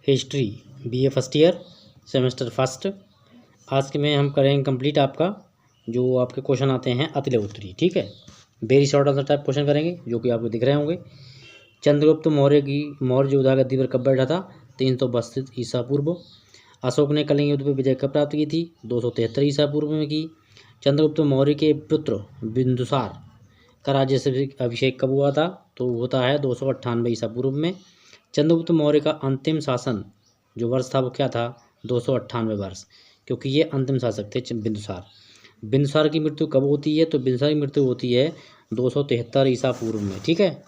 History BA first year semester first. आज के में हम करेंगे कंप्लीट आपका जो आपके क्वेश्चन आते हैं अतले उत्तरी। ठीक है, very short answer type question करेंगे जो कि आपको दिख रहे होंगे। चंद्रगुप्त मौर्य जो गद्दी पर कब बैठा था? 332 ईसा पूर्व। अशोक ने कलिंग युद्ध पर विजय कब प्राप्त की थी? 273 ईसा पूर्व में की। चंद्रगुप्त मौर्य के पुत्र बिंदुसार का राज्य से अभिषेक कब हुआ था? तो होता है 298 ईसा पूर्व में। चंद्रगुप्त मौर्य का अंतिम शासन जो वर्ष था वो क्या था? 298 वर्ष, क्योंकि ये अंतिम शासक थे बिंदुसार। बिंदुसार की मृत्यु कब होती है? तो बिंदुसार की मृत्यु होती है 273 ईसा पूर्व में। ठीक है,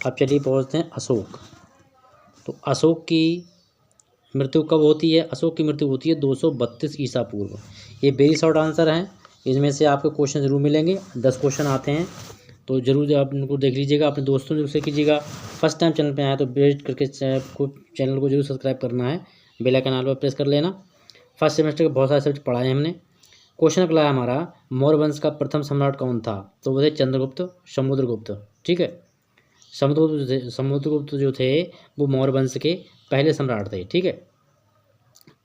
अब चलिए पहुँचते हैं अशोक। तो अशोक की मृत्यु कब होती है? अशोक की मृत्यु होती है 232 ईसा पूर्व। ये वेरी शॉर्ट आंसर हैं, इसमें से आपको क्वेश्चन जरूर मिलेंगे। 10 क्वेश्चन आते हैं, तो जरूर आप इनको देख लीजिएगा, अपने दोस्तों जरूर से कीजिएगा। फर्स्ट टाइम चैनल पे आया तो विजिट करके चैनल को जरूर सब्सक्राइब करना है, बेल आइकन ऑल पर प्रेस कर लेना। फर्स्ट सेमेस्टर के बहुत सारे सब्जेक्ट पढ़ाए हमने। क्वेश्चन अगला है हमारा, मौर्य वंश का प्रथम सम्राट कौन था? तो वो थे चंद्रगुप्त समुद्रगुप्त। ठीक है, समुद्रगुप्त जो थे वो मौर्य वंश के पहले सम्राट थे। ठीक है,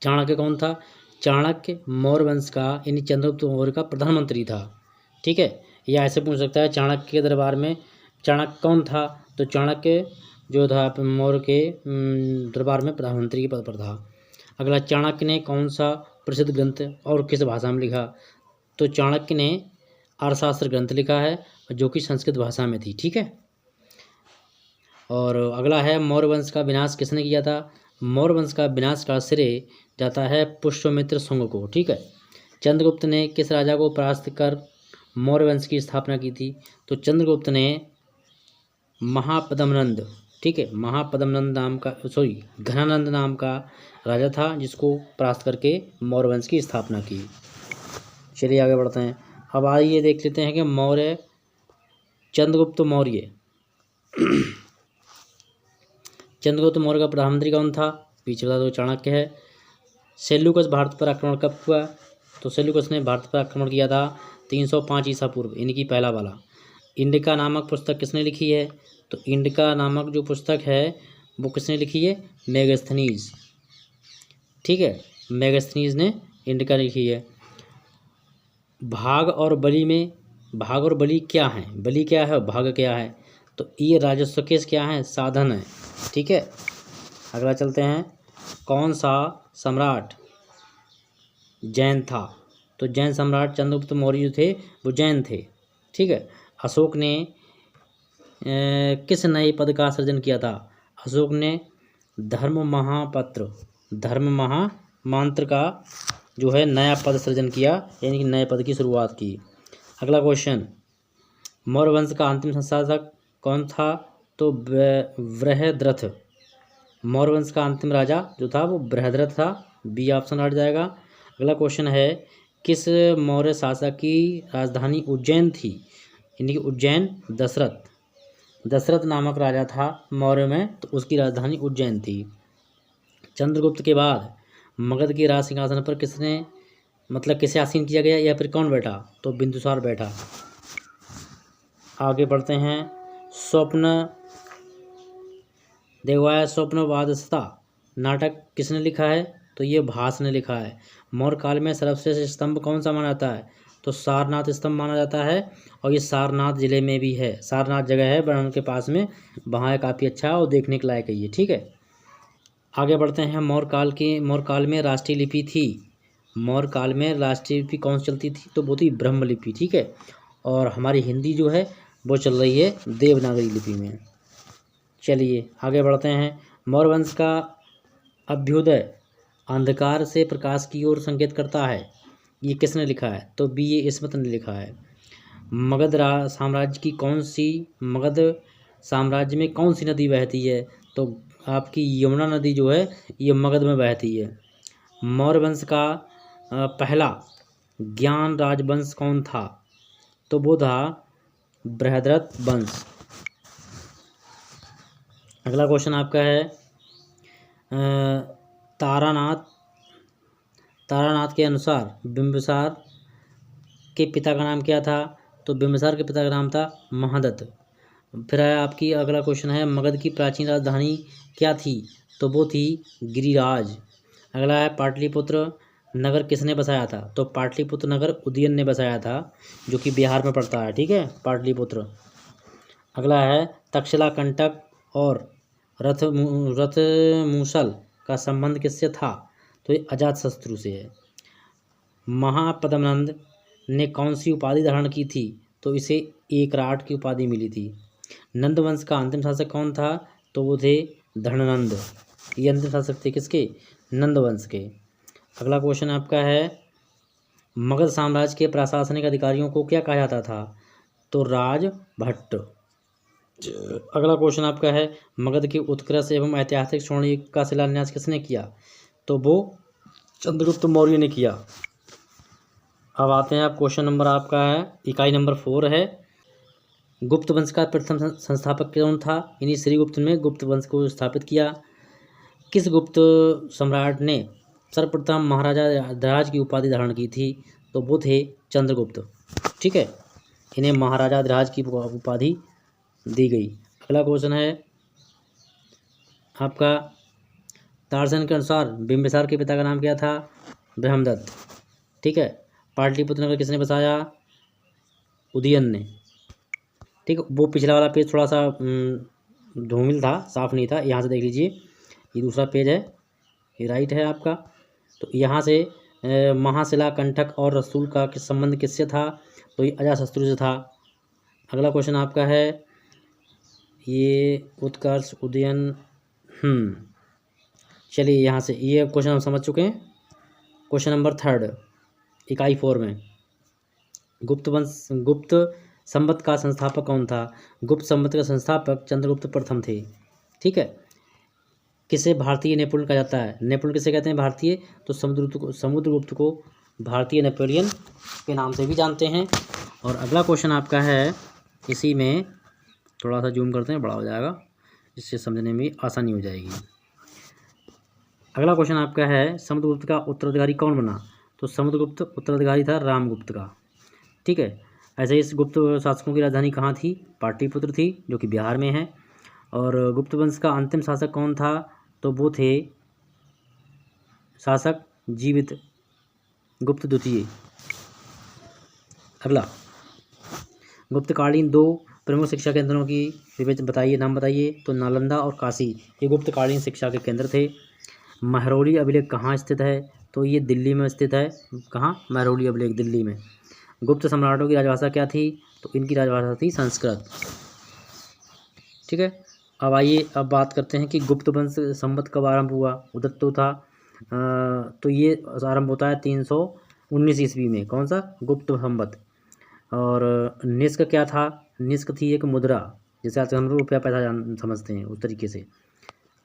चाणक्य कौन था? चाणक्य मौर्य वंश का यानी चंद्रगुप्त मौर्य का प्रधानमंत्री था। ठीक है, या ऐसे पूछ सकता है चाणक्य के दरबार में चाणक्य कौन था? तो चाणक्य जो था मौर्य के दरबार में प्रधानमंत्री के पद पर था। अगला, चाणक्य ने कौन सा प्रसिद्ध ग्रंथ और किस भाषा में लिखा? तो चाणक्य ने अर्थशास्त्र ग्रंथ लिखा है जो कि संस्कृत भाषा में थी। ठीक है, और अगला है, मौर्य वंश का विनाश किसने किया था? मौर्य वंश का विनाश का श्रेय जाता है पुष्यमित्र शुंग को। ठीक है, चंद्रगुप्त ने किस राजा को परास्त कर मौर्य वंश की स्थापना की थी? तो चंद्रगुप्त ने महापद्मनंद, ठीक है, महापद्मनंद नाम का घनानंद नाम का राजा था जिसको परास्त करके मौर्य वंश की स्थापना की। चलिए आगे बढ़ते हैं। अब आइए देख लेते हैं कि चंद्रगुप्त मौर्य चंद्रगुप्त मौर्य का प्रधानमंत्री कौन था? पीछे बता दो, चाणक्य है। सेल्यूकस भारत पर आक्रमण कब हुआ? तो सेल्यूकस ने भारत पर आक्रमण किया था 305 ईसा पूर्व, इनकी पहला वाला। इंडिका नामक पुस्तक किसने लिखी है? तो इंडिका नामक जो पुस्तक है वो किसने लिखी है? मेगास्थनीज। ठीक है, मेगास्थनीज ने इंडिका लिखी है। भाग और बलि क्या है? बलि क्या है, भाग क्या है? तो ये राजस्व के क्या है? साधन है। ठीक है, अगला चलते हैं, कौन सा सम्राट जैन था? तो जैन सम्राट चंद्रगुप्त मौर्य थे वो जैन थे। ठीक है, अशोक ने किस नए पद का सृजन किया था? अशोक ने धर्म महामांत्र का जो है नया पद सृजन किया, यानी कि नए पद की शुरुआत की। अगला क्वेश्चन, मौर्य वंश का अंतिम शासक कौन था? तो बृहद्रथ। मौर्य वंश का अंतिम राजा जो था वो बृहद्रथ था, बी ऑप्शन हट जाएगा। अगला क्वेश्चन है, किस मौर्य शासक की राजधानी उज्जैन थी? यानी कि उज्जैन दशरथ नामक राजा था मौर्य में, तो उसकी राजधानी उज्जैन थी। चंद्रगुप्त के बाद मगध के राज सिंहासन पर किसे आसीन किया गया या फिर कौन बैठा? तो बिंदुसार बैठा। आगे बढ़ते हैं, स्वप्नवादस्ता नाटक किसने लिखा है? तो ये भास ने लिखा है। मौर्य काल में सर्वश्रेष्ठ स्तंभ कौन सा माना जाता है? तो सारनाथ स्तंभ माना जाता है, और ये सारनाथ जिले में भी है। सारनाथ जगह है बरन के पास में, वहाँ काफ़ी अच्छा और देखने के लायक है ये। ठीक है, आगे बढ़ते हैं, मौर्य काल में राष्ट्रीय लिपि थी। मौर्य काल में राष्ट्रीय लिपि कौन सी चलती थी? तो वो थी ब्रह्म लिपि। ठीक है, और हमारी हिंदी जो है वो चल रही है देवनागरी लिपि में। चलिए आगे बढ़ते हैं, मौर्य वंश का अभ्युदय अंधकार से प्रकाश की ओर संकेत करता है, ये किसने लिखा है? तो बी ए इस्मत ने लिखा है। मगध साम्राज्य में कौन सी नदी बहती है? तो आपकी यमुना नदी जो है ये मगध में बहती है। मौर्य वंश का पहला ज्ञान राजवंश कौन था? तो वो था बृहद्रथ वंश। अगला क्वेश्चन आपका है, तारानाथ के अनुसार बिंबिसार के पिता का नाम क्या था? तो बिंबिसार के पिता का नाम था महादत्त। फिर है आपकी अगला क्वेश्चन है मगध की प्राचीन राजधानी क्या थी, तो वो थी गिरिराज। अगला है पाटलिपुत्र नगर किसने बसाया था, तो पाटलिपुत्र नगर उदयन ने बसाया था, जो कि बिहार में पड़ता है, ठीक है, पाटलिपुत्र। अगला है तक्षशिला कंटक और रथ मूसल का संबंध किससे था, तो ये अजातशत्रु से है। महापद्मनंद ने कौन सी उपाधि धारण की थी, तो इसे एकराट की उपाधि मिली थी। नंदवंश का अंतिम शासक कौन था, तो वो थे धननंद। ये अंतिम शासक थे किसके, नंदवंश के। अगला क्वेश्चन आपका है मगध साम्राज्य के प्रशासनिक अधिकारियों को क्या कहा जाता था, तो राजभट्ट। अगला क्वेश्चन आपका है मगध के उत्कृष्ट एवं ऐतिहासिक स्वर्ण युग का शिलान्यास किसने किया, तो वो चंद्रगुप्त मौर्य ने किया। अब आते हैं आप क्वेश्चन नंबर आपका है इकाई नंबर 4 है गुप्त वंश का प्रथम संस्थापक कौन था, यानी श्रीगुप्त ने गुप्त वंश को स्थापित किया। किस गुप्त सम्राट ने सर्वप्रथम महाराजा धिराज की उपाधि धारण की थी, तो वो थे चंद्रगुप्त, ठीक है, इन्हें महाराजा धिराज की उपाधि दी गई। अगला क्वेश्चन है आपका तारसन के अनुसार बिंबिसार के पिता का नाम क्या था, ब्रह्मदत्त, ठीक है। पाटलिपुत्र नगर किसने बसाया, उदयन ने, ठीक है। वो पिछला वाला पेज थोड़ा सा धूमिल था, साफ नहीं था, यहाँ से देख लीजिए, ये दूसरा पेज है, ये राइट है आपका। तो यहाँ से महाशिला कंटक और रसूल का किस संबंध किससे था, तो ये अजातशत्रु से था। अगला क्वेश्चन आपका है ये उत्कर्ष उदयन, चलिए यहाँ से ये क्वेश्चन हम समझ चुके हैं। क्वेश्चन नंबर 3 इकाई 4 में गुप्त संवत का संस्थापक कौन था, गुप्त संवत का संस्थापक चंद्रगुप्त प्रथम थे, ठीक है। किसे भारतीय नेपोलियन कहा जाता है, नेपोलियन किसे कहते हैं, भारतीय, तो समुद्रगुप्त को भारतीय नेपोलियन के नाम से भी जानते हैं। और अगला क्वेश्चन आपका है, इसी में थोड़ा सा जूम करते हैं, बड़ा हो जाएगा, जिससे समझने में आसानी हो जाएगी। अगला क्वेश्चन आपका है समुद्रगुप्त का उत्तराधिकारी कौन बना, तो समुद्रगुप्त उत्तराधिकारी था रामगुप्त का, ठीक है। ऐसे इस गुप्त शासकों की राजधानी कहाँ थी, पाटलिपुत्र थी, जो कि बिहार में है। और गुप्त वंश का अंतिम शासक कौन था, तो वो थे शासक जीवित गुप्त द्वितीय। अगला गुप्तकालीन 2 प्रमुख शिक्षा केंद्रों की बताइए, नाम बताइए, तो नालंदा और काशी, ये गुप्तकालीन शिक्षा के केंद्र थे। महरौली अभिलेख कहाँ स्थित है, तो ये दिल्ली में स्थित है, कहाँ, महरौली अभिलेख दिल्ली में। गुप्त सम्राटों की राजभाषा क्या थी, तो इनकी राजभाषा थी संस्कृत, ठीक है। अब आइए अब बात करते हैं कि गुप्त वंश संवत कब आरंभ हुआ, उदत्तो था, तो ये आरंभ होता है 319 ईस्वी में, कौन सा, गुप्त संवत। और निष्क क्या था, निष्क थी एक मुद्रा, जैसे आज हम रुपया पैसा समझते हैं, उस तरीके से।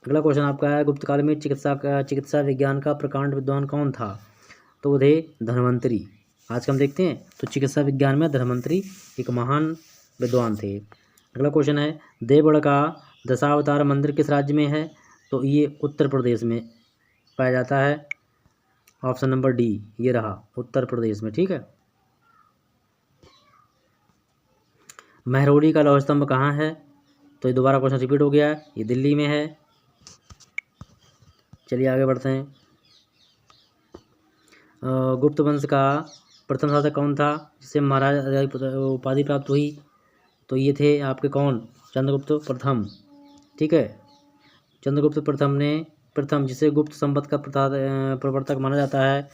अगला क्वेश्चन आपका है गुप्त काल में चिकित्सा विज्ञान का प्रकांड विद्वान कौन था, तो वो थे धन्वंतरी। आज का हम देखते हैं, तो चिकित्सा विज्ञान में धन्वंतरी एक महान विद्वान थे। अगला क्वेश्चन है देवगढ़ का दशावतार मंदिर किस राज्य में है, तो ये उत्तर प्रदेश में पाया जाता है, ऑप्शन नंबर डी ये रहा, उत्तर प्रदेश में, ठीक है। महरौली का लौह स्तंभ कहाँ है, तो ये दोबारा क्वेश्चन रिपीट हो गया है, ये दिल्ली में है। चलिए आगे बढ़ते हैं। गुप्त वंश का प्रथम शासक कौन था, जिससे महाराजा उपाधि प्राप्त हुई, तो ये थे आपके कौन, चंद्रगुप्त प्रथम, ठीक है। चंद्रगुप्त प्रथम जिसे गुप्त संवत का प्रवर्तक माना जाता है,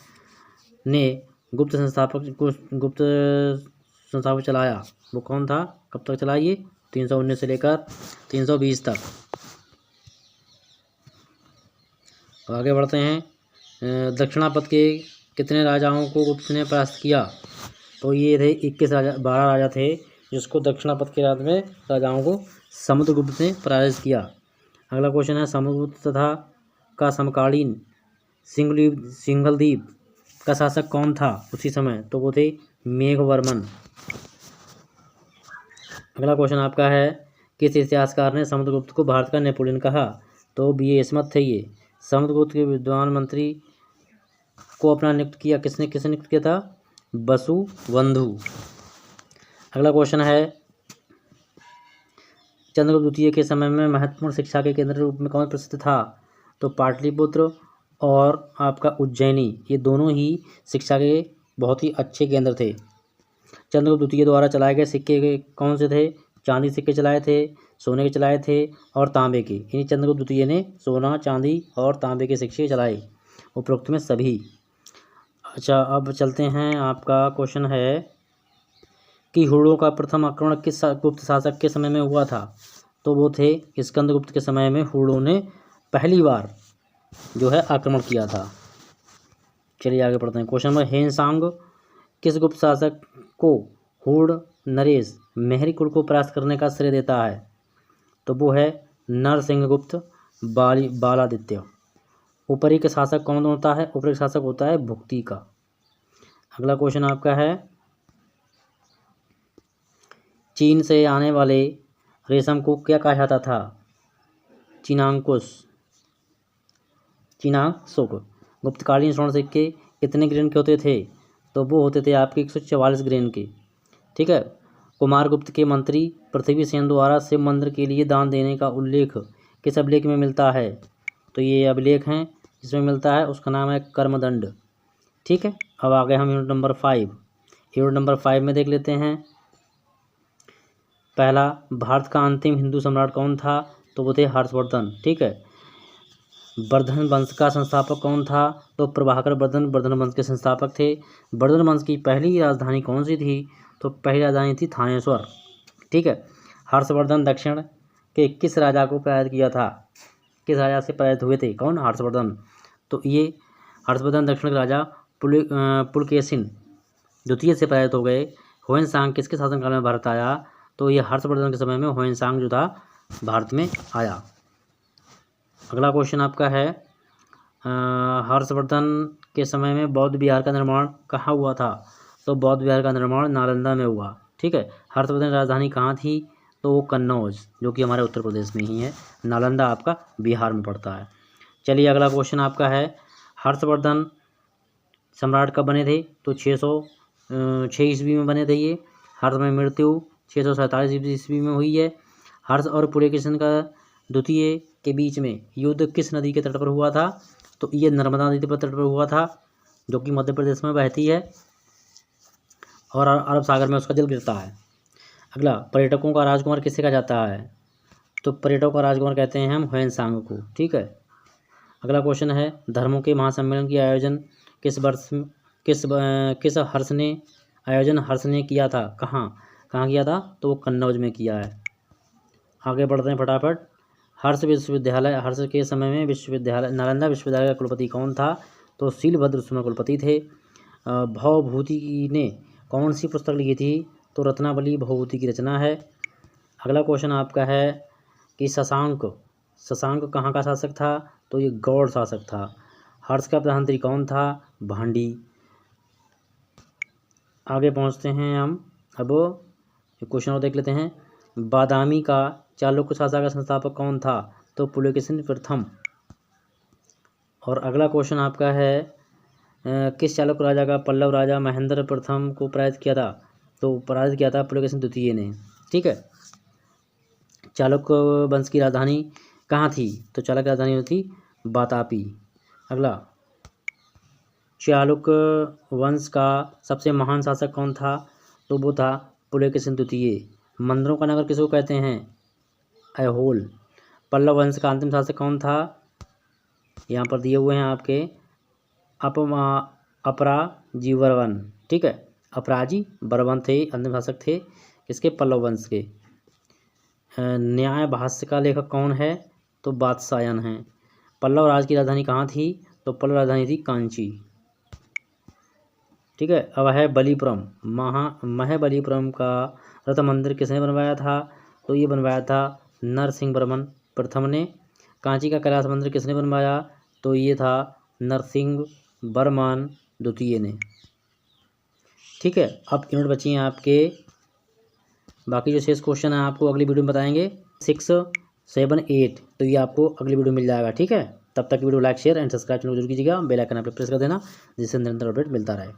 ने गुप्त संस्थापक चलाया, वो कौन था, कब तक चला, ये 319 से लेकर 320 तक। आगे बढ़ते हैं। दक्षिणापथ के कितने राजाओं को गुप्त ने परास्त किया, तो ये थे 12 राजा थे, जिसको दक्षिणापथ के राज में राजाओं को समुद्रगुप्त ने पराजित किया। अगला क्वेश्चन है समुद्रगुप्त तथा का समकालीन सिंघलदीप का शासक कौन था उसी समय, तो वो थे मेघवर्मन। अगला क्वेश्चन आपका है किस इतिहासकार ने समुद्रगुप्त को भारत का नेपोलियन कहा, तो B.A. स्मिथ थे ये। समुद्रगुप्त के विद्वान मंत्री को अपना नियुक्त किया, किसने नियुक्त किया था, वसुबंधु। अगला क्वेश्चन है चंद्रगुप्त द्वितीय के समय में महत्वपूर्ण शिक्षा के केंद्र रूप में कौन प्रसिद्ध था? तो पाटलिपुत्र और आपका उज्जैनी, ये दोनों ही शिक्षा के बहुत ही अच्छे केंद्र थे। चंद्रगुप्त द्वितीय द्वारा चलाए गए सिक्के कौन से थे? चांदी सिक्के चलाए थे, सोने के चलाए थे और तांबे के। यानी चंद्रगुप्त द्वितीय ने सोना, चांदी और तांबे के सिक्के चलाए, उपरोक्त में सभी। अच्छा, अब चलते हैं, आपका क्वेश्चन है कि हुड़ों का प्रथम आक्रमण किस गुप्त शासक के समय में हुआ था? तो वो थे स्कंदगुप्त के समय में हुड़ों ने पहली बार जो है आक्रमण किया था। चलिए आगे पढ़ते हैं। क्वेश्चन नंबर, हेनसांग किस गुप्त शासक को हुड़ नरेश मेहरी कुल को परास्त करने का श्रेय देता है? तो वो है नरसिंहगुप्त बालादित्य। ऊपरी के शासक कौन होता है? ऊपरी शासक होता है भुक्ति का। अगला क्वेश्चन आपका है, चीन से आने वाले रेशम को क्या कहा जाता था? चीनांकुश। गुप्तकालीन स्वर्ण सिक्के कितने ग्रेन के होते थे? तो वो होते थे आपके 144 ग्रेन के। ठीक है। कुमारगुप्त के मंत्री पृथ्वीसेन द्वारा शिव मंदिर के लिए दान देने का उल्लेख किस अभिलेख में मिलता है? तो ये अभिलेख हैं जिसमें मिलता है, उसका नाम है कर्मदंड। ठीक है। अब आ गए हम यूनिट नंबर 5। यूनिट नंबर 5 में देख लेते हैं। पहला, भारत का अंतिम हिंदू सम्राट कौन था? तो वो थे हर्षवर्धन। ठीक है। वर्धन वंश का संस्थापक कौन था? तो प्रभाकर वर्धन वर्धन वंश के संस्थापक थे। वर्धन वंश की पहली राजधानी कौन सी थी? तो पहली राजधानी थी थानेश्वर। ठीक है। हर्षवर्धन दक्षिण के किस राजा को पराजित किया था? किस राजा से पराजित हुए थे? कौन? हर्षवर्धन। तो ये हर्षवर्धन दक्षिण के राजा पुलकेशिन द्वितीय से पराजित हो गए। होयनसांग किसके शासनकाल में भारत आया? तो ये हर्षवर्धन के समय में होयनसांग जो था भारत में आया। अगला क्वेश्चन आपका है, हर्षवर्धन के समय में बौद्ध विहार का निर्माण कहाँ हुआ था? तो बौद्ध विहार का निर्माण नालंदा में हुआ। ठीक है। हर्षवर्धन की राजधानी कहाँ थी? तो वो कन्नौज, जो कि हमारे उत्तर प्रदेश में ही है। नालंदा आपका बिहार में पड़ता है। चलिए अगला क्वेश्चन आपका है, हर्षवर्धन सम्राट कब बने थे? तो 606 ईस्वी में बने थे ये। हर्ष में मृत्यु 647 ईस्वी में हुई है। हर्ष और पुलकेशिन का द्वितीय के बीच में युद्ध किस नदी के तट पर हुआ था? तो ये नर्मदा नदी पर तट पर हुआ था, जो कि मध्य प्रदेश में बहती है और अरब सागर में उसका जल गिरता है। अगला, पर्यटकों का राजकुमार किसे कहा जाता है? तो पर्यटकों का राजकुमार कहते हैं हम हुएनसांग को। ठीक है। अगला क्वेश्चन है, धर्मों के महासम्मेलन की आयोजन किस हर्ष ने हर्ष ने किया था? कहाँ किया था? तो वो कन्नौज में किया है। आगे बढ़ते हैं फटाफट। हर्ष के समय में नालंदा विश्वविद्यालय का कुलपति कौन था? तो शीलभद्र उसमें कुलपति थे। भवभूति ने कौन सी पुस्तक लिखी थी? तो रत्नावली भवभूति की रचना है। अगला क्वेश्चन आपका है कि शशांक कहाँ का शासक था? तो ये गौड़ शासक था। हर्ष का प्रधानमंत्री कौन था? भांडी। आगे पहुँचते हैं हम। अब क्वेश्चन और देख लेते हैं। बादामी का चालुक्य शासक का संस्थापक कौन था? तो पुलकेशिन प्रथम। और अगला क्वेश्चन आपका है, किस चालुक्य राजा का पल्लव राजा महेंद्र प्रथम को पराजित किया था? तो पराजित किया था पुलकेशिन द्वितीय ने। ठीक है। चालुक्य वंश की राजधानी कहाँ थी? तो चालुक्य राजधानी थी वातापी। अगला, चालुक्य वंश का सबसे महान शासक कौन था? तो वो था पुलकेशिन द्वितीय। मंदिरों का नगर किसको कहते हैं? ऐहोल। पल्लव वंश का अंतिम शासक कौन था? यहाँ पर दिए हुए हैं आपके अपराजीवर्मन। ठीक है। अपराजीवर्मन थे अंतिम शासक थे किसके? पल्लव वंश के। न्याय भाष्य का लेखक कौन है? तो वात्सायन है। पल्लव राज की राजधानी कहाँ थी? तो पल्लव राजधानी थी कांची। ठीक है। अब है बलीपुरम। महाबलीपुरम का रथ मंदिर किसने बनवाया था? तो ये बनवाया था नरसिंहवर्मन प्रथम ने। कांची का कैलाश मंदिर किसने बनवाया? तो ये था नरसिंहवर्मन द्वितीय ने। ठीक है। अब यूनिट बची हैं आपके, बाकी जो शेष क्वेश्चन है आपको अगली वीडियो में बताएंगे 6, 7, 8। तो ये आपको अगली वीडियो मिल जाएगा। ठीक है। तब तक video like share and subscribe जरूर कीजिएगा। बेल आइकन आप प्रेस कर देना, जिससे निरंतर अपडेट मिलता रहे।